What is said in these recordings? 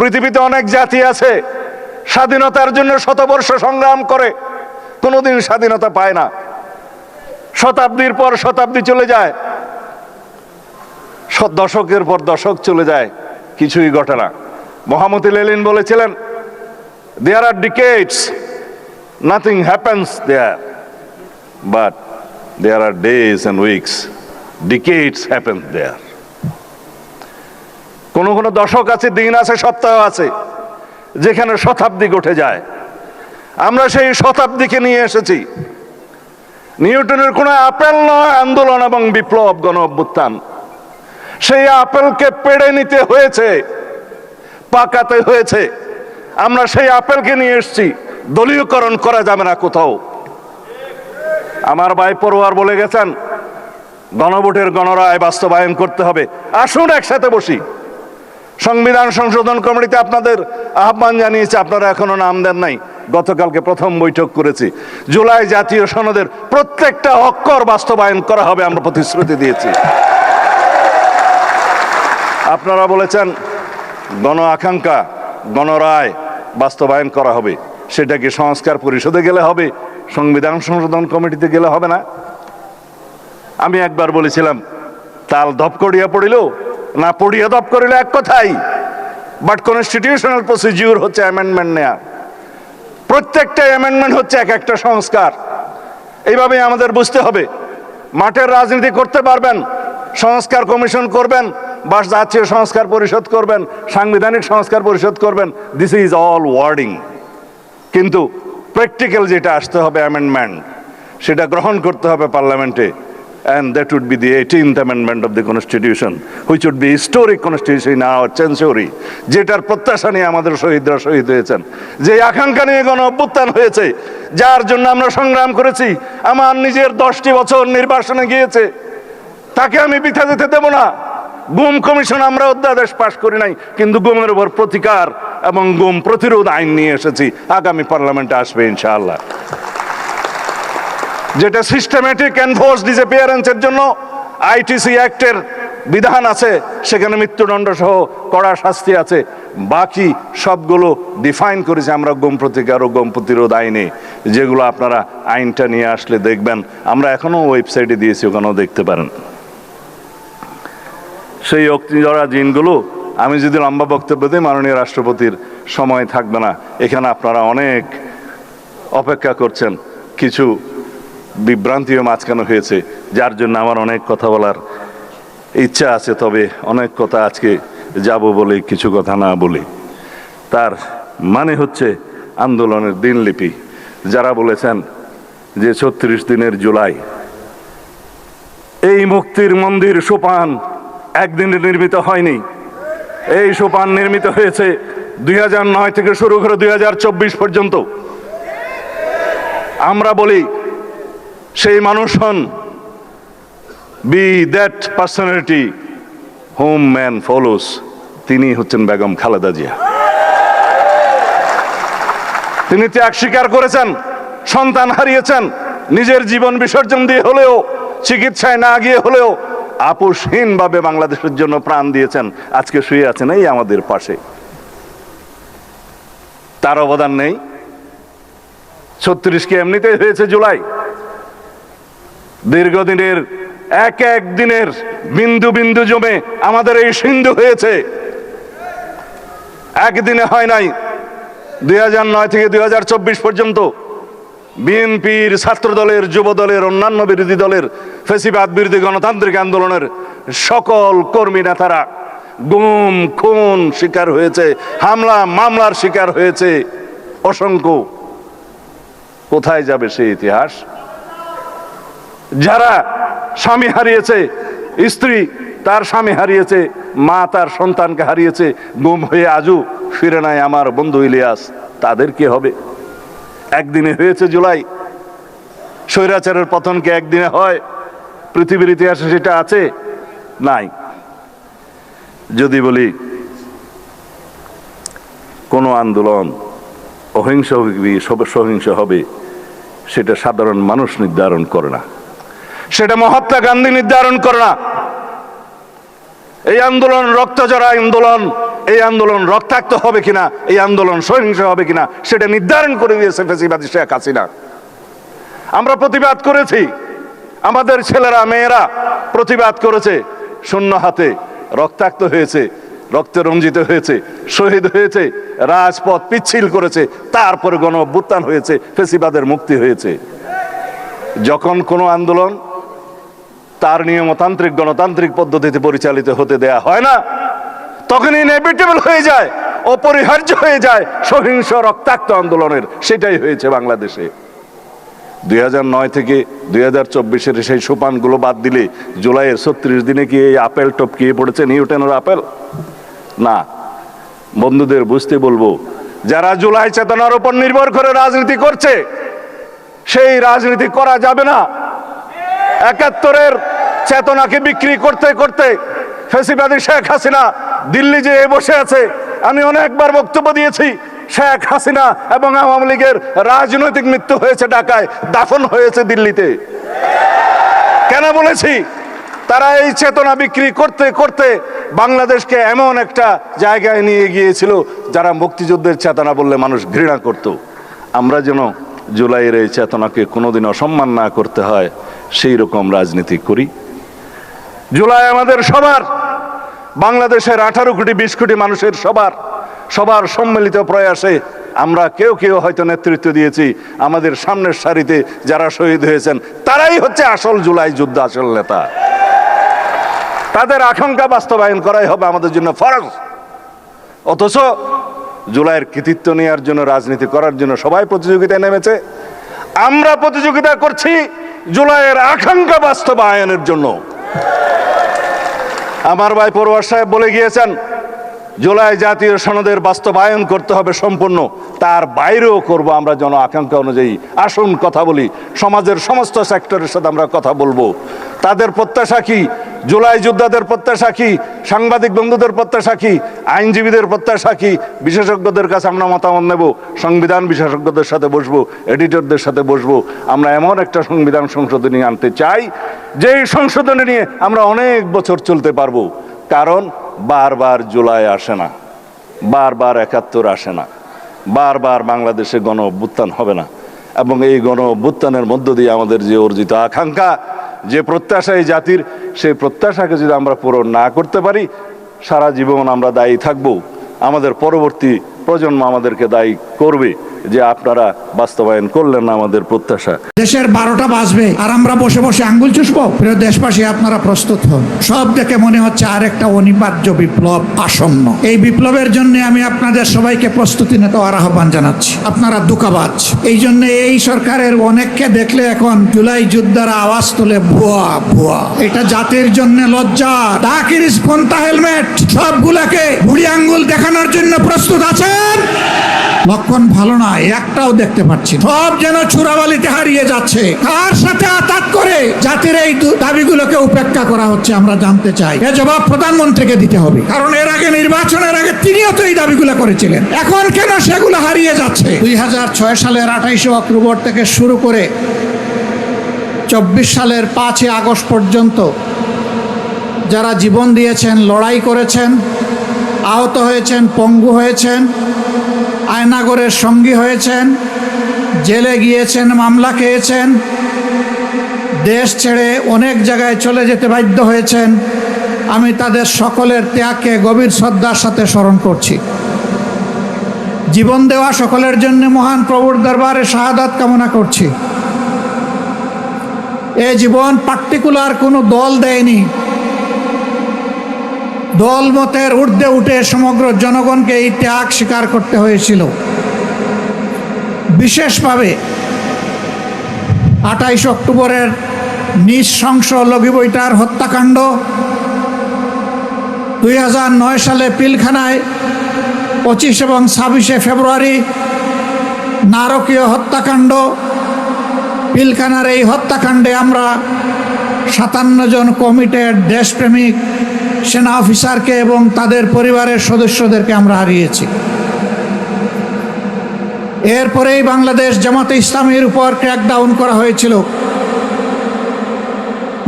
পৃথিবীতে অনেক জাতি আছে স্বাধীনতার জন্য শতবর্ষ সংগ্রাম করে, কোনোদিন স্বাধীনতা পায় না। শতাব্দীর পর শতাব্দী চলে যায়, দশকের পর দশক চলে যায়, কিছুই ঘটে না। মোহাম্মদ লেনিন বলেছিলেন, there are decades, nothing happens there, but there are days and weeks, decades happen there. কোন কোন দশক আছে, দিন আছে, সপ্তাহ আছে, যেখানে শতাব্দী ঘটে যায়। আমরা সেই শতাব্দীকে নিয়ে এসেছি। নিউটনের কোন আপেল নয় আন্দোলন এবং বিপ্লব, গণ অভ্যুত্থান। সেই আপেলকে পেড়ে নিতে হয়েছে, পাকাতে হয়েছে। আমরা সেই আপেলকে নিয়ে এসেছি, দলীয়করণ করা যাবে না কোথাও। আমার ভাই পড়ুয়ার বলে গেছেন, গণভোটের গণরায় বাস্তবায়ন করতে হবে। আসুন একসাথে বসি। সংবিধান সংশোধন কমিটিতে আপনাদের আহ্বান জানিয়েছে, আপনারা এখনো নাম দেন নাই। গতকালকে প্রথম বৈঠক করেছি। জুলাই জাতীয় সনদের প্রত্যেকটা অক্ষর বাস্তবায়ন করা হবে, আমরা প্রতিশ্রুতি দিয়েছি। আপনারা বলেছেন গণ আকাঙ্ক্ষা, গণরায় বাস্তবায়ন করা হবে। সেটা কি সংস্কার পরিষদে গেলে হবে, সংবিধান সংশোধন কমিটিতে গেলে হবে না? আমি একবার বলেছিলাম, তাল ধপ করিয়া পড়িল না পড়িয়া ধপ করিল এক কথাই, বাট কনস্টিটিউশনাল প্রসিডিউর হচ্ছে অ্যামেন্ডমেন্ট নেয়া। প্রত্যেকটা অ্যামেন্ডমেন্ট হচ্ছে এক একটা সংস্কার। এইভাবে আমাদের বুঝতে হবে। মাঠের রাজনীতি করতে পারবেন, সংস্কার কমিশন করবেন, বা জাতীয় সংস্কার পরিষদ করবেন, সাংবিধানিক সংস্কার পরিষদ করবেন, দিস ইজ অল ওয়ার্ডিং। কিন্তু প্র্যাকটিক্যাল যেটা আসতে হবে, অ্যামেন্ডমেন্ট, সেটা গ্রহণ করতে হবে পার্লামেন্টে। And that would be the 18th amendment of the Constitution, which would be historic constitution in our century, যেটার প্রত্যাশা নিয়ে আমাদের শহীদরা শহীদ হয়েছেন, যে আকাঙ্ক্ষা নিয়ে গণ অভ্যুত্থান হয়েছে, যার জন্য আমরা সংগ্রাম করেছি। আমার নিজের 10টি বছর নির্বাসনে গিয়েছে, তাকে আমি বৃথা যেতে দেব না। গুম কমিশন আমরা অধ্যাদেশ পাশ করি নাই, কিন্তু গুমের উপর প্রতিকার এবং গুম প্রতিরোধ আইন নিয়ে এসেছি। আগামী পার্লামেন্টে আসবে ইনশাআল্লাহ। যেটা সিস্টেমেটিক এনফোর্স ডিসঅ্যাপিয়ারেন্সের জন্য আইটিসি অ্যাক্টের বিধান আছে, সেখানে মৃত্যুদণ্ড সহ কড়া শাস্তি আছে। বাকি সবগুলো ডিফাইন করেছে আমরা গুম প্রতিকার ও গুম প্রতিরোধ আইনে, যেগুলো আপনারা আইনটা নিয়ে আসলে দেখবেন। আমরা এখনো ওয়েবসাইটে দিয়েছি, ওখানেও দেখতে পারেন। সেই অগ্নিজরা জিনগুলো, আমি যদি লম্বা বক্তব্য দিই, মাননীয় রাষ্ট্রপতির সময় থাকবে না। এখানে আপনারা অনেক অপেক্ষা করছেন, কিছু বিভ্রান্তিও মাঝখানে হয়েছে, যার জন্য আমার অনেক কথা বলার ইচ্ছা আছে। তবে অনেক কথা আজকে যাব বলে কিছু কথা না বলি। তার মানে হচ্ছে আন্দোলনের দিনলিপি। যারা বলেছেন যে 36 দিনের জুলাই, এই মুক্তির মন্দির সোপান একদিনে নির্মিত হয়নি। এই সোপান নির্মিত হয়েছে 2009 থেকে শুরু করে 2024 পর্যন্ত। আমরা বলি, সেই মানুষ হন, be that personality home man follows, তিনি হচ্ছেন বেগম খালেদা জিয়া। তিনি ত্যাগ স্বীকার করেছেন, সন্তান হারিয়েছেন, নিজের জীবন বিসর্জন দিয়ে হলেও, চিকিৎসায় না গিয়ে হলেও আপোষহীনভাবে বাংলাদেশের জন্য প্রাণ দিয়েছেন। আজকে শুয়ে আছেন এই আমাদের পাশে। তার অবদান নেই? 36 কি এমনিতেই হয়েছে জুলাই? দীর্ঘদিনের এক এক দিনের বিন্দু বিন্দু জমে আমাদের এই সিন্ধু হয়েছে, একদিনে হয় নাই। 2009 থেকে 2024 পর্যন্ত বিএনপির, ছাত্র দলের, যুব দলের, অন্যান্য বিরোধী দলের, ফ্যাসিবাদ বিরোধী গণতান্ত্রিক আন্দোলনের সকল কর্মী নেতারা গুম খুন শিকার হয়েছে, হামলা মামলার শিকার হয়েছে অসংখ্য। কোথায় যাবে সেই ইতিহাস? যারা স্বামী হারিয়েছে, স্ত্রী তার স্বামী হারিয়েছে, মা তার সন্তানকে হারিয়েছে, গুম হয়ে আজও ফিরে নাই আমার বন্ধু ইলিয়াস, তাদের কি হবে? একদিনে হয়েছে জুলাই। স্বৈরাচারের পতন কি একদিনে হয়? পৃথিবীর ইতিহাসে সেটা আছে? নাই। যদি বলি কোন আন্দোলন অহিংস সহিংস হবে, সেটা সাধারণ মানুষ নির্ধারণ করে না, সেটা মহাত্মা গান্ধী নির্ধারণ করে না। এই আন্দোলন রক্তজরা আন্দোলন, এই আন্দোলন রক্তাক্ত হবে কিনা, এই আন্দোলন সহিংস হবে কিনা সেটা নির্ধারণ করে দিয়েছে ফ্যাসিবাদী শেখ হাসিনা। আমরা প্রতিবাদ করেছি, আমাদের ছেলেরা মেয়েরা প্রতিবাদ করেছে, শূন্য হাতে রক্তাক্ত হয়েছে, রক্তে রঞ্জিত হয়েছে, শহীদ হয়েছে, রাজপথ পিচ্ছিল করেছে, তারপরে গণ অভ্যুত্থান হয়েছে, ফ্যাসিবাদের মুক্তি হয়েছে। যখন কোনো আন্দোলন তার নিয়মতান্ত্রিক গণতান্ত্রিক পদ্ধতিতে পরিচালিত হতে দেয়া হয় না, তখন ইনএভিটেবল হয়ে যায়, অপরিহার্য হয়ে যায় সহিংস রক্তাক্ত আন্দোলনের। সেটাই হয়েছে বাংলাদেশে। 2009 থেকে 2024-এর সেই সোপানগুলো বাদ দিলে জুলাইয়ের 36 দিনে কি এই আপেল টপকিয়ে পড়েছে নিউটনের আপেল? না। বন্ধুদের বুঝতে বলবো, যারা জুলাই চেতনার উপর নির্ভর করে রাজনীতি করছে, সেই রাজনীতি করা যাবে না। 71-এর চেতনাকে বিক্রি করতে করতে ফ্যাসিবাদী শেখ হাসিনা দিল্লি যে বসে আছে। আমি অনেকবার বক্তব্য দিয়েছি, শেখ হাসিনা এবং আওয়ামী লীগের রাজনৈতিক মৃত্যু হয়েছে ঢাকায়, দাফন হয়েছে দিল্লিতে। কেন বলেছি? তারা এই চেতনা বিক্রি করতে করতে বাংলাদেশকে এমন একটা জায়গায় নিয়ে গিয়েছিল যারা মুক্তিযুদ্ধের চেতনা বললে মানুষ ঘৃণা করত। আমরা যেন জুলাইয়ের এই চেতনাকে কোনোদিন অসম্মান না করতে হয় সেই রকম রাজনীতি করি। জুলাই আমাদের সবার, বাংলাদেশের 18 কোটি 20 কোটি মানুষের সবার সম্মিলিত প্রয়াসে আমরা কেউ কেউ হয়তো নেতৃত্ব দিয়েছি। আমাদের সামনের সারিতে যারা শহীদ হয়েছেন তারাই হচ্ছে আসল জুলাই যুদ্ধ, আসল নেতা। তাদের আকাঙ্ক্ষা বাস্তবায়ন করাই হবে আমাদের জন্য ফরজ। অথচ জুলাইয়ের কৃতিত্ব নেওয়ার জন্য, রাজনীতি করার জন্য সবাই প্রতিযোগিতায় নেমেছে। আমরা প্রতিযোগিতা করছি জুলাইয়ের আকাঙ্ক্ষা বাস্তবায়নের জন্য। আমার ভাই পরওয়ার সাহেব বলে গিয়েছেন, জুলাই জাতীয় সনদের বাস্তবায়ন করতে হবে সম্পূর্ণ, তার বাইরেও করব আমরা জন আকাঙ্ক্ষা অনুযায়ী। আসুন কথা বলি, সমাজের সমস্ত সেক্টরের সাথে আমরা কথা বলবো। তাদের প্রত্যাশা কি, জুলাই যোদ্ধাদের প্রত্যাশা কি, সাংবাদিক বন্ধুদের প্রত্যাশা কি, আইনজীবীদের প্রত্যাশা কি, বিশেষজ্ঞদের কাছে আমরা মতামত নেব, সংবিধান বিশেষজ্ঞদের সাথে বসবো, এডিটরদের সাথে বসবো। আমরা এমন একটা সংবিধান সংশোধনী আনতে চাই যেই সংশোধনী নিয়ে আমরা অনেক বছর চলতে পারবো। কারণ বারবার জুলাই আসে না, বারবার 71 আসে না, বারবার বাংলাদেশে গণ অভ্যুত্থান হবে না। এবং এই গণ অভ্যুত্থানের মধ্য দিয়ে আমাদের যে অর্জিত আকাঙ্ক্ষা, যে প্রত্যাশা এই জাতির, সেই প্রত্যাশাকে যদি আমরা পূরণ না করতে পারি, সারা জীবন আমরা দায়ী থাকবো। আমাদের পরবর্তী প্রজন্ম আমাদেরকে দায়ী করবে যে আপনারা বাস্তবায়ন করলেন না আমাদের প্রত্যাশা। দেশের 12টা বাজবে আর আমরা বসে বসে আঙ্গুল চুষবো? প্রিয় দেশবাসী, আপনারা প্রস্তুত হন। সব দেখে মনে হচ্ছে আরেকটা অনিবার্য বিপ্লব আসন্ন। এই বিপ্লবের জন্য আমি আপনাদের সবাইকে প্রস্তুতি নিতে আহ্বান জানাচ্ছি। আপনারা দুঃখাবাজ। এই জন্য এই সরকারের অনেককে দেখলে এখন জুলাই যোদ্ধারা আওয়াজ তোলে ভুয়া ভুয়া। এটা জাতির জন্য লজ্জা। দাকিরিস ফোনতা হেলমেট সবগুলাকে বুড়ি আঙ্গুল দেখানোর জন্য প্রস্তুত আছেন? লক্ষণ ভালো না, একটাও দেখতে পাচ্ছি। সব যেন চূড়াবালিতে হারিয়ে যাচ্ছে। কার সাথে আতাত করে জাতির এই দাবিগুলোকে উপেক্ষা করা হচ্ছে আমরা জানতে চাই। এর জবাব প্রধানমন্ত্রীকে দিতে হবে, কারণ এর আগে নির্বাচনের আগে তিনিও তো এই দাবিগুলো করেছিলেন। এখন কেন সেগুলো হারিয়ে যাচ্ছে? 2006 সালের 28 অক্টোবর থেকে শুরু করে 24 সালের 5 আগস্ট পর্যন্ত যারা জীবন দিয়েছেন, লড়াই করেছেন, আহত হয়েছেন, পঙ্গু হয়েছেন, আয়নাগরের সঙ্গী হয়েছেন, জেলে গিয়েছেন, মামলা খেয়েছেন, দেশ ছেড়ে অনেক জায়গায় চলে যেতে বাধ্য হয়েছেন, আমি তাদের সকলের ত্যাগকে গভীর শ্রদ্ধার সাথে স্মরণ করছি। জীবন দেওয়া সকলের জন্য মহান প্রভুর দরবারে শাহাদাত কামনা করছি। এ জীবন পার্টিকুলার কোনো দল দেয়নি। দল মতের ঊর্ধ্বে উঠে সমগ্র জনগণকে এই ত্যাগ স্বীকার করতে হয়েছিল। বিশেষভাবে 28 অক্টোবরের নৃশংস লগিবৈঠার হত্যাকাণ্ড, 2009 সালে পিলখানায় 25 এবং 26 ফেব্রুয়ারি নারকীয় হত্যাকাণ্ড। পিলখানার এই হত্যাকাণ্ডে আমরা 57 জন কমিটেড দেশপ্রেমিক সেনা অফিসারকে এবং তাদের পরিবারের সদস্যদেরকে আমরা হারিয়েছি। এরপরেই বাংলাদেশ জামাতে ইসলামীর উপর ক্র্যাকডাউন করা হয়েছিল।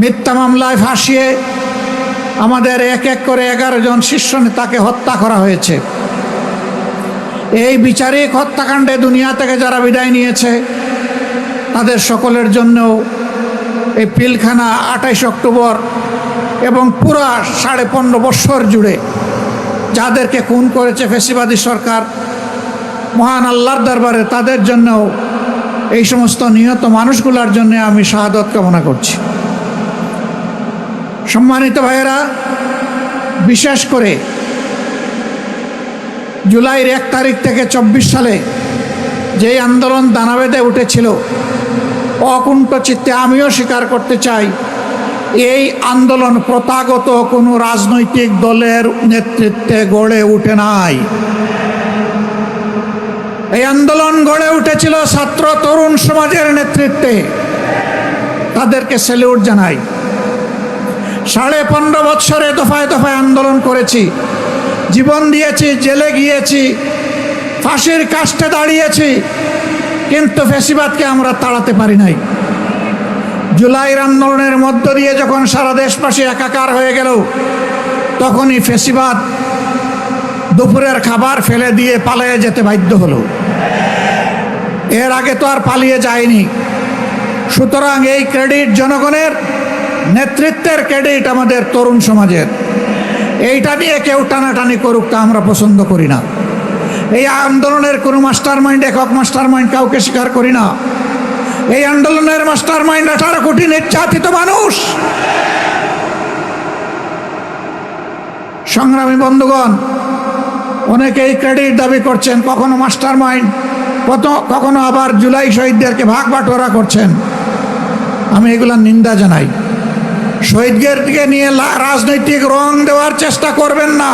মিথ্যা মামলায় ফাঁসিয়ে আমাদের এক এক করে 11 জন শীর্ষ নেতাকে হত্যা করা হয়েছে। এই বিচারিক হত্যাকাণ্ডে দুনিয়া থেকে যারা বিদায় নিয়েছে তাদের সকলের জন্যও এই পিলখানা 28 অক্টোবর এবং পুরা 15.5 বছর জুড়ে যাদেরকে খুন করেছে ফ্যাসিবাদী সরকার, মহান আল্লাহর দরবারে তাদের জন্যও, এই সমস্ত নিহত মানুষগুলোর জন্য আমি শাহাদত কামনা করছি। সম্মানিত ভাইয়েরা, বিশেষ করে জুলাইয়ের 1 তারিখ থেকে 24 সালে যেই আন্দোলন দানা বেঁধে উঠেছিল, অকুণ্ঠ চিত্তে আমিও স্বীকার করতে চাই এই আন্দোলন প্রথাগত কোনো রাজনৈতিক দলের নেতৃত্বে গড়ে উঠে নাই। এই আন্দোলন গড়ে উঠেছিল ছাত্র তরুণ সমাজের নেতৃত্বে। তাদেরকে স্যালিউট জানাই। 15.5 বছরে দফায় দফায় আন্দোলন করেছি, জীবন দিয়েছি, জেলে গিয়েছি, ফাঁসির কাস্টে দাঁড়িয়েছি, কিন্তু ফ্যাসিবাদকে আমরা তাড়াতে পারি নাই। জুলাইয়ের আন্দোলনের মধ্য দিয়ে যখন সারা দেশবাসী একাকার হয়ে গেল, তখনই ফ্যাসিবাদ দুপুরের খাবার ফেলে দিয়ে পালিয়ে যেতে বাধ্য হলো। এর আগে তো আর পালিয়ে যায়নি। সুতরাং এই ক্রেডিট জনগণের, নেতৃত্বের ক্রেডিট আমাদের তরুণ সমাজের। এইটা নিয়ে কেউ টানাটানি করুক, তা আমরা পছন্দ করি না। এই আন্দোলনের কোনো মাস্টার মাইন্ড, একক মাস্টার মাইন্ড কাউকে স্বীকার করি না। এই আন্দোলনের মাস্টার মাইন্ড 18 কোটি নির্যাতিত মানুষ। সংগ্রামী বন্ধুগণ, অনেকেই ক্রেডিট দাবি করছেন, কখনো মাস্টার মাইন্ড, কখনো আবার জুলাই শহীদদেরকে ভাগ বাটোয়ারা করছেন। আমি এগুলোর নিন্দা জানাই। শহীদদেরকে নিয়ে রাজনৈতিক রং দেওয়ার চেষ্টা করবেন না।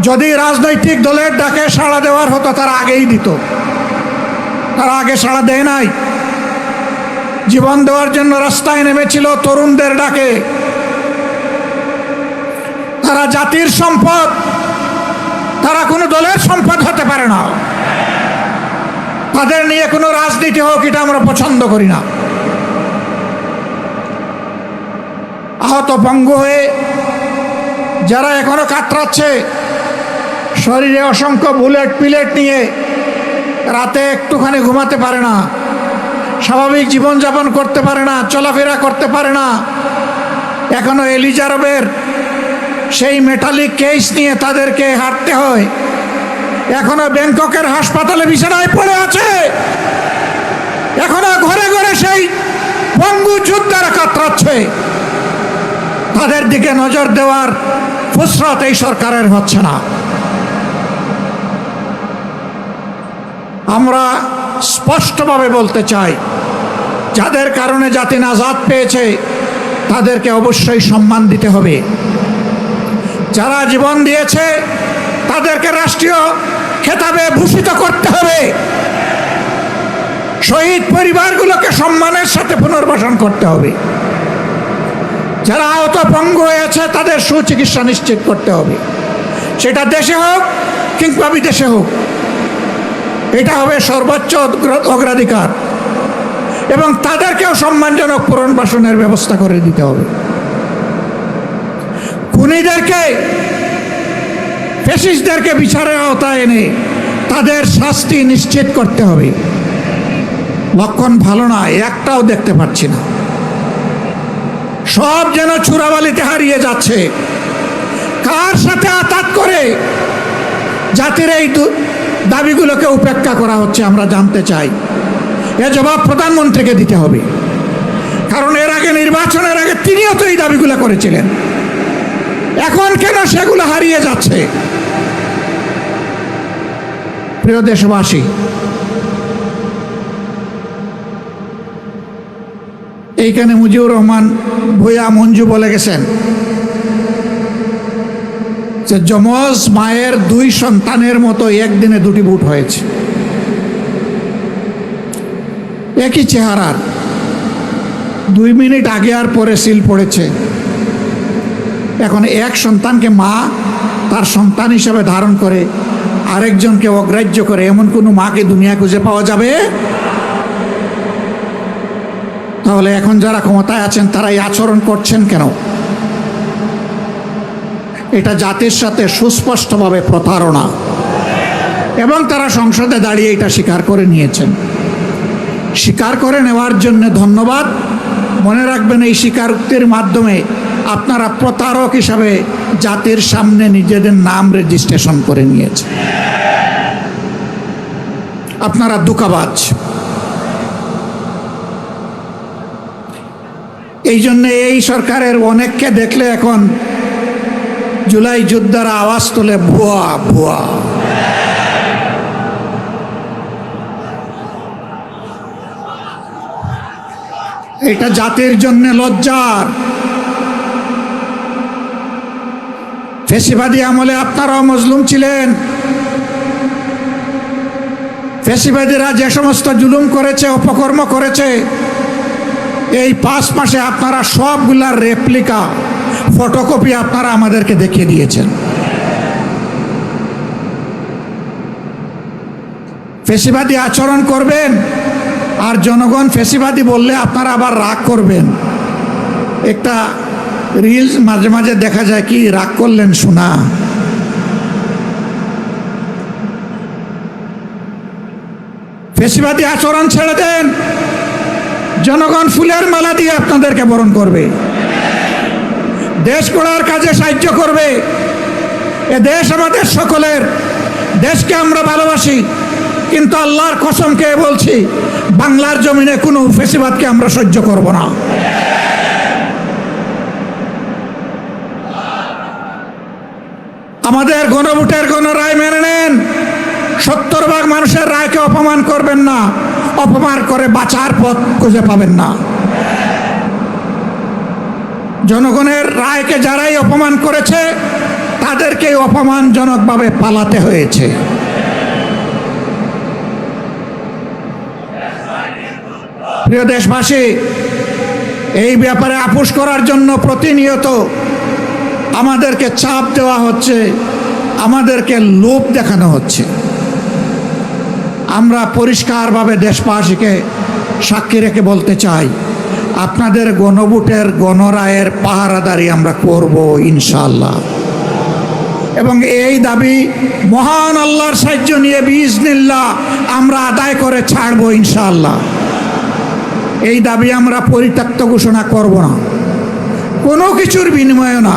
যদি রাজনৈতিক দলের ডাকে সাড়া দেওয়ার হতো তারা আগেই দিত। তারা আগে সাড়া দেয় নাই। জীবন দেওয়ার জন্য রাস্তায় নেমেছিল তরুণদের ডাকে। তারা জাতির সম্পদ, তারা কোনো দলের সম্পদ হতে পারে না। তাদের নিয়ে কোনো রাজনীতি হোক, এটা আমরা পছন্দ করি না। আহত পঙ্গু হয়ে যারা এখনো কাতরাচ্ছে, শরীরে অসংখ্য বুলেট পিলেট নিয়ে রাতে একটুখানি ঘুমাতে পারে না, স্বাভাবিক জীবনযাপন করতে পারে না, চলাফেরা করতে পারে না, এখনো এলিজাবেথের সেই মেটালিক কেস নিয়ে তাদেরকে হাঁটতে হয়, এখনো ব্যাংককের হাসপাতালে বিছানায় পড়ে আছে, এখনো ঘরে ঘরে সেই পঙ্গু যোদ্ধারা কাতরাচ্ছে। তাদের দিকে নজর দেওয়ার ফুসরত এই সরকারের হচ্ছে না। আমরা স্পষ্টভাবে বলতে চাই, যাদের কারণে জাতি নাজাত পেয়েছে তাদেরকে অবশ্যই সম্মান দিতে হবে। যারা জীবন দিয়েছে তাদেরকে রাষ্ট্রীয় খেতাবে ভূষিত করতে হবে। শহীদ পরিবারগুলোকে সম্মানের সাথে পুনর্বাসন করতে হবে। যারা আহত পঙ্গু হয়েছে তাদের সুচিকিৎসা নিশ্চিত করতে হবে, সেটা দেশে হোক কিংবা বিদেশে হোক। এটা হবে সর্বোচ্চ অগ্রাধিকার, এবং তাদেরকেও সম্মানজনক পুনর্বাসনের ব্যবস্থা করে দিতে হবে। খুনিদেরকে, ফ্যাসিস্টদেরকে বিচারের আওতায় এনে তাদের শাস্তি নিশ্চিত করতে হবে। লক্ষণ ভালো না, একটাও দেখতে পাচ্ছি না। সব যেন চূড়াবালিতে হারিয়ে যাচ্ছে। কার সাথে আঘাত করে জাতির এই দাবিগুলোকে উপেক্ষা করা হচ্ছে আমরা জানতে চাই। এ জবাব প্রধানমন্ত্রীকে দিতে হবে, কারণ এর আগে, নির্বাচনের আগে তিনিও তো এই দাবিগুলো করেছিলেন। এখন কেন সেগুলো হারিয়ে যাচ্ছে? প্রিয় দেশবাসী, এইখানে মুজিবুর রহমান ভূঁইয়া মঞ্জু বলে গেছেন যে যমজ মায়ের 2 সন্তানের মতো একদিনে 2টি ভোট হয়েছে। একই চেহারার, 2 মিনিট আগে আর পরে সিল পড়েছে। এখন এক সন্তানকে মা তার সন্তান হিসাবে ধারণ করে আরেকজনকে অগ্রাহ্য করে, এমন কোনো মাকে দুনিয়া খুঁজে পাওয়া যাবে? তাহলে এখন যারা ক্ষমতায় আছেন তারা এই আচরণ করছেন কেন? এটা জাতির সাথে সুস্পষ্টভাবে প্রতারণা, এবং তারা সংসদে দাঁড়িয়ে এটা স্বীকার করে নিয়েছেন। স্বীকার করে নেওয়ার জন্য ধন্যবাদ। মনে রাখবেন, এই স্বীকারোক্তির মাধ্যমে আপনারা প্রতারক হিসাবে জাতির সামনে নিজেদের নাম রেজিস্ট্রেশন করে নিয়েছেন। আপনারা ধোঁকাবাজ। এই জন্য এই সরকারের অনেককে দেখলে এখন জুলাই যোদ্ধারা আওয়াজ তোলে, ভুয়া ভুয়া। এটা জাতির জন্য লজ্জার। ফ্যাসিবাদী আমলে আপনারাও মজলুম ছিলেন। ফ্যাসিবাদীরা যে সমস্ত জুলুম করেছে, অপকর্ম করেছে, এই 5 মাসে আপনারা সবগুলার রেপ্লিকা, ফটোকপি আপনারা আমাদেরকে দেখিয়ে দিয়েছেন। ফ্যাসিবাদী আচরণ করবেন, আর জনগণ ফ্যাসিবাদী বললে আপনারা আবার রাগ করবেন। একটা রিলস মাঝে মাঝে দেখা যায়, কি রাগ করলেন শোনা। ফ্যাসিবাদী আচরণ ছেড়ে দেন, জনগণ ফুলের মালা দিয়ে আপনাদেরকে বরণ করবে, দেশ গড়ার কাজে সাহায্য করবে। এ দেশ আমাদের সকলের, দেশকে আমরা ভালোবাসি, কিন্তু আল্লাহর কসম খেয়ে বলছি, বাংলার জমিনে কোনো ফ্যাসিবাদকে আমরা সহ্য করব না। আমাদের গণভোটের গণরায় মেনে নেন। 70% মানুষের রায়কে অপমান করবেন না, অপমান করে বাঁচার পথ খুঁজে পাবেন না। জনগণের রায়কে যারাই অপমান করেছে তাদেরকে অপমানজনকভাবে পালাতে হয়েছে। প্রিয় দেশবাসী, এই ব্যাপারে আপোষ করার জন্য প্রতিনিয়ত আমাদেরকে চাপ দেওয়া হচ্ছে, আমাদেরকে লোভ দেখানো হচ্ছে। আমরা পরিষ্কারভাবে দেশবাসীকে সাক্ষী রেখে বলতে চাই, আপনাদের গণভোটের গণরায়ের পাহারাদারি আমরা করব ইনশাআল্লাহ। এবং এই দাবি মহান আল্লাহর সাহায্য নিয়ে বিইজনিল্লাহ আমরা আদায় করে ছাড়বো ইনশাআল্লাহ। এই দাবি আমরা পরিত্যক্ত ঘোষণা করব না, কোনো কিছুর বিনিময়ে না,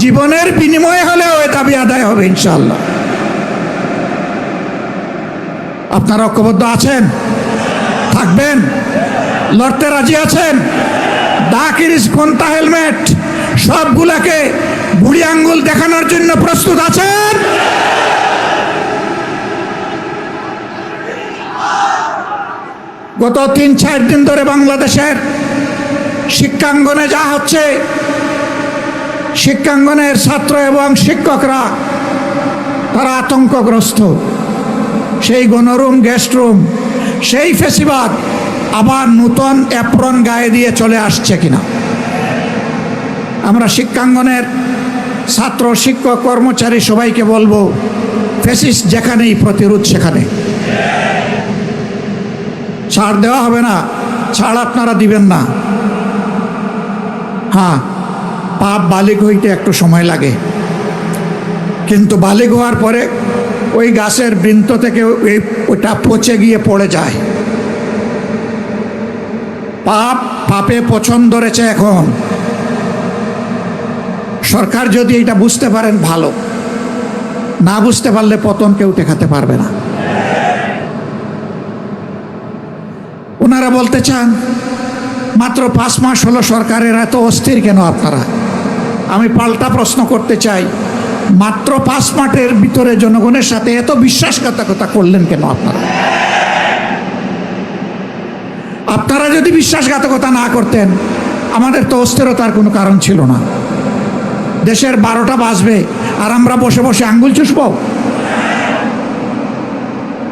জীবনের বিনিময়ে হলেও এই দাবি আদায় হবে ইনশাআল্লাহ। আপনারা ঐক্যবদ্ধ আছেন? থাকবেন? লড়তে রাজি আছেন? দা কিরিস কোনটা হেলমেট সবগুলাকে বুড়ি আঙ্গুল দেখানোর জন্য প্রস্তুত আছেন? গত 3-4 দিন ধরে বাংলাদেশের শিক্ষাঙ্গনে যা হচ্ছে, শিক্ষাঙ্গনের ছাত্র এবং শিক্ষকরা তারা আতঙ্কগ্রস্ত। সেই গণরুম, গেস্ট রুম, সেই ফেসিবাদ আবার নূতন অ্যাপ্রন গায়ে দিয়ে চলে আসছে কিনা। আমরা শিক্ষাঙ্গনের ছাত্র, শিক্ষক, কর্মচারী সবাইকে বলবো, ফেসিস যেখানেই প্রতিরোধ সেখানে। ছাড় দেওয়া হবে না, ছাড় আপনারা দিবেন না। হ্যাঁ, পাপ বালিগ হইতে একটু সময় লাগে, কিন্তু বালিগ হওয়ার পরে ওই গাছের বৃন্ত থেকে ওটা পচে গিয়ে পড়ে যায়। পাপে পছন্দ ধরেছে এখন। সরকার যদি এটা বুঝতে পারেন ভালো, না বুঝতে পারলে পতন কেউ ঠেকাতে পারবে না। ওনারা বলতে চান মাত্র 5 মাস হলো সরকারের, এত অস্থির কেন আপনারা? আমি পাল্টা প্রশ্ন করতে চাই, মাত্র 5 মাসের ভিতরে জনগণের সাথে এত বিশ্বাসঘাতকতা করলেন কেন আপনারা? আপনারা যদি বিশ্বাসঘাতকতা না করতেন, আমাদের তো অস্থিরতার কোনো কারণ ছিল না। দেশের 12টা বাজবে আর আমরা বসে বসে আঙ্গুল চুষব?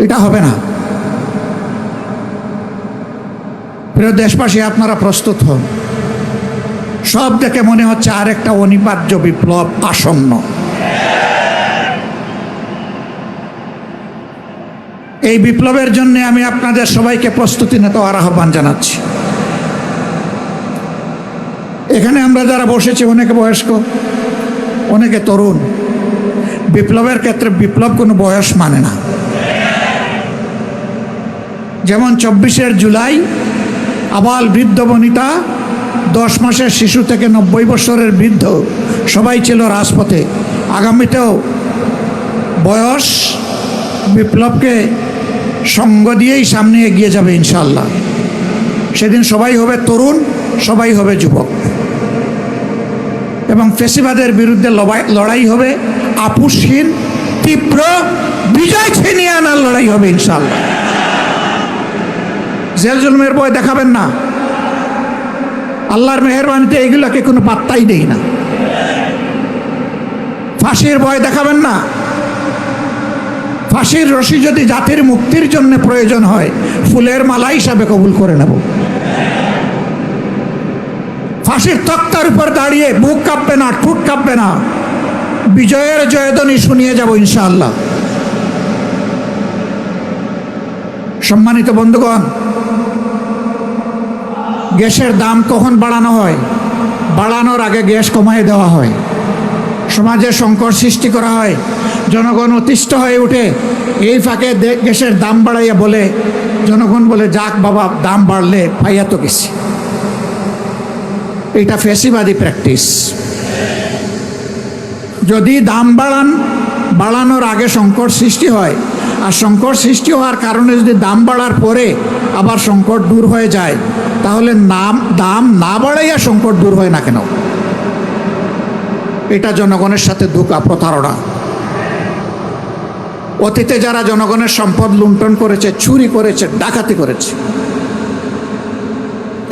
এটা হবে না। প্রিয় দেশবাসী, আপনারা প্রস্তুত হন। সব দেখে মনে হচ্ছে আরেকটা অনিবার্য বিপ্লব আসন্ন। এই বিপ্লবের জন্য আমি আপনাদের সবাইকে প্রস্তুতি নিতে আহ্বান জানাচ্ছি। এখানে আমরা যারা বসেছি অনেকে বয়স্ক, অনেকে তরুণ। বিপ্লবের ক্ষেত্রে বিপ্লব কোনো বয়স মানে না। যেমন 24শে জুলাই আবাল বৃদ্ধ বনিতা, 10 মাসের শিশু থেকে 90 বছরের বৃদ্ধ সবাই ছিল রাজপথে। আগামীতেও বয়স বিপ্লবকে সঙ্গ দিয়েই সামনে এগিয়ে যাবে ইনশাআল্লাহ। সেদিন সবাই হবে তরুণ, সবাই হবে যুবক, এবং ফেসিবাদের বিরুদ্ধে লড়াই হবে আপোষহীন, তীব্র, বিজয় ছিনিয়ে আনার লড়াই হবে ইনশাআল্লাহ। জেল জুলুমের ভয় দেখাবেন না। আল্লাহর মেহেরবানিতে এগুলোকে কোনো পাত্তাই দেই না। ফাঁসির ভয় দেখাবেন না। ফাঁসির রশি যদি জাতির মুক্তির জন্য প্রয়োজন হয়, ফুলের মালা হিসাবে কবুল করে নেব। ফাঁসির তক্তার উপর দাঁড়িয়ে বুক কাঁপবে না, ঠোঁট কাঁপবে না, বিজয়ের জয়ধ্বনি শুনিয়ে যাব ইনশাআল্লাহ। সম্মানিত বন্ধুগণ, গ্যাসের দাম কখন বাড়ানো হয়? বাড়ানোর আগে গ্যাস কমায় দেওয়া হয়। সমাজে সংকট সৃষ্টি করা হয়, জনগণ অতিষ্ঠ হয়ে ওঠে। এই ফাঁকে গ্যাসের দাম বাড়াইয়া বলে, জনগণ বলে যাক বাবা, দাম বাড়লে পাইয়া তো গেছি। এটা ফ্যাসিবাদী প্র্যাকটিস। যদি দাম বাড়ানোর আগে সংকট সৃষ্টি হয়, আর সংকট সৃষ্টি হওয়ার কারণে যদি দাম বাড়ার পরে আবার সংকট দূর হয়ে যায়, তাহলে দাম না বাড়াইয়া সংকট দূর হয় না কেন? এটা জনগণের সাথে ধোঁকা, প্রতারণা। অতীতে যারা জনগণের সম্পদ লুণ্ঠন করেছে, চুরি করেছে, ডাকাতি করেছে,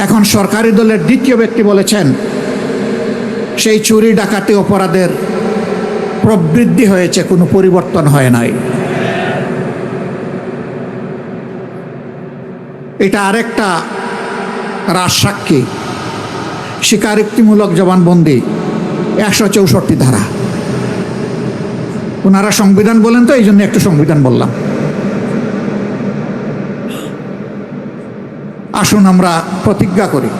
এখন সরকারি দলের দ্বিতীয় ব্যক্তি বলেছেন সেই চুরি ডাকাতি অপরাধের প্রবৃদ্ধি হয়েছে, কোনো পরিবর্তন হয় নাই। এটা আরেকটা রাজসাক্ষী, স্বীকারোক্তিমূলক জবানবন্দি, 164 ধারা। ওনারা সংবিধান বলেন তো, এই জন্য একটু সংবিধান বললাম। আসুন আমরা প্রতিজ্ঞা করি,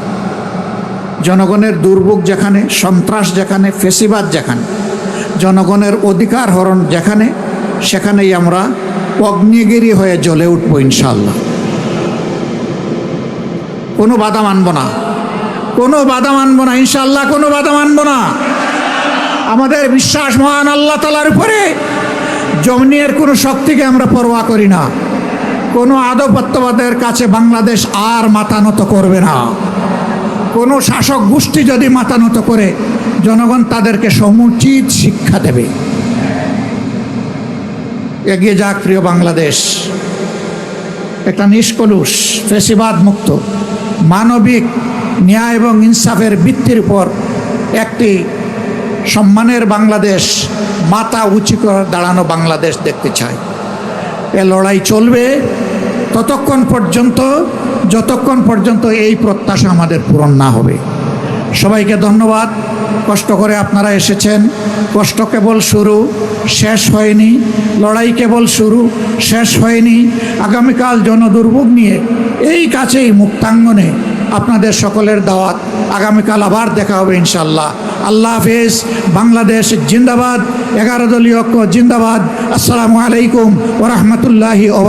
জনগণের দুর্ভোগ যেখানে, সন্ত্রাস যেখানে, ফেসিবাদ যেখানে, জনগণের অধিকার হরণ যেখানে, সেখানেই আমরা অগ্নিগিরি হয়ে জ্বলে উঠবো ইনশাআল্লাহ। কোনো বাধা মানব না, কোনো বাধা মানব না ইনশাআল্লাহ, কোনো বাধা মানব না। আমাদের বিশ্বাস মহান আল্লাহ তাআলার উপরে। জমিনের কোনো শক্তিকে আমরা পরোয়া করি না। কোনো আধিপত্যবাদের কাছে বাংলাদেশ আর মাথা নত করবে না। কোনো শাসক গোষ্ঠী যদি মাথা নত করে, জনগণ তাদেরকে সমুচিত শিক্ষা দেবে। এগিয়ে যাক প্রিয় বাংলাদেশ, একটা নিষ্কলুষ, ফ্যাসিবাদ মুক্ত, মানবিক, ন্যায় এবং ইনসাফের ভিত্তির উপর একটি সম্মানের বাংলাদেশ, মাথা উঁচু করে দাঁড়ানো বাংলাদেশ দেখতে চাই। এ লড়াই চলবে যতক্ষণ পর্যন্ত এই প্রত্যাশা আমাদের পূরণ না হবে। সবাইকে ধন্যবাদ। কষ্ট করে আপনারা এসেছেন। কষ্ট কেবল শুরু, শেষ হয়নি। লড়াই কেবল শুরু, শেষ হয়নি। আগামীকাল জনদুর্ভোগ নিয়ে এই কাছেই মুক্তাঙ্গনে আপনাদের সকলের দাওয়াত। আগামীকাল আবার দেখা হবে ইনশাআল্লাহ। আল্লাহ হাফেজ। বাংলাদেশ জিন্দাবাদ। 11 দলীয় ঐক্য জিন্দাবাদ। আসসালামু আলাইকুম ওয়া রাহমাতুল্লাহি ওয়া